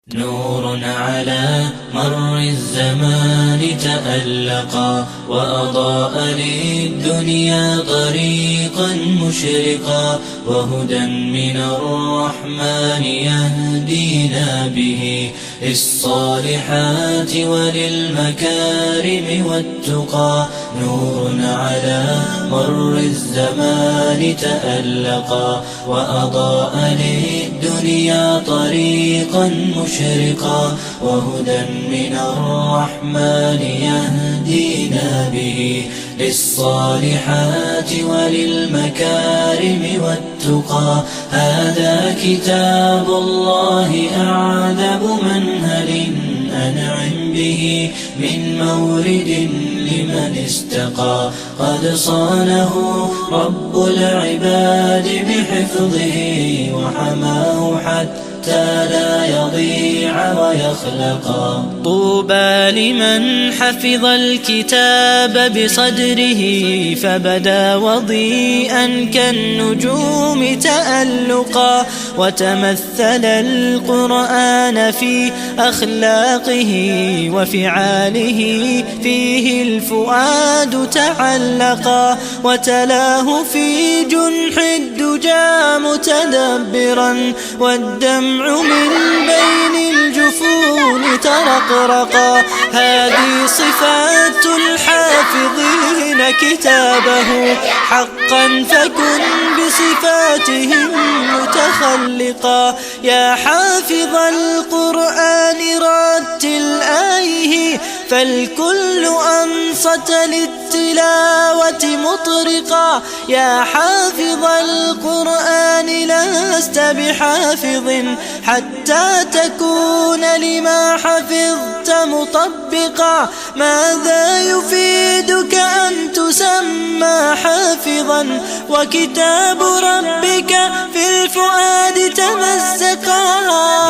نور على مر الزمان تألقا وأضاء للدنيا طريقا مشرقا وهدى من الرحمن يهدينا به للصالحات وللمكارم والتقى. نور على مر الزمان تألقا وأضاء للدنيا طريقا مشرقا وهدى من الرحمن يهدينا به للصالحات وللمكارم والتقى. هذا كتاب الله أعذب منهل أنعم به من مورد لمن استقى. قد صانه رب العباد بحفظه وحماه حتى لا يضيع ويخلقا. طوبى لمن حفظ الكتاب بصدره فبدا وضيئا كالنجوم تألقا وتمثل القرآن في أخلاقه وفعاله فيه الفؤاد تعلقا وتلاه في جنح الدجى متدبرا والدمع من بين الجفون ترقرقا. هذه صفات الحافظين كتابه حقا فكن بصفاتهم متخلقا. يا حافظ القرآن رتل آيه فالكل أنصت للتلاوة مطرقا. يا حافظ القرآن لست بحافظ حتى تكون لما حفظت مطبقا. ماذا يفيدك أن تسمى حافظا وكتاب ربك في الفؤاد تمزقا.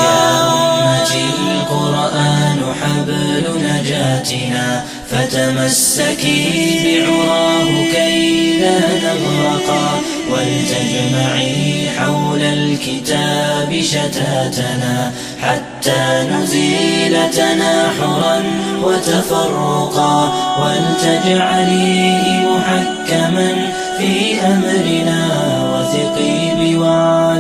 يا أمتي القرآن حبل نجاتنا فتمسكي بعراه كي لا نغرقا. ولتجمعي حول الكتاب شتاتنا حتى نزيل تناحرا وتفرقا. ولتجعليه محكما في أمرنا وثقي بوعد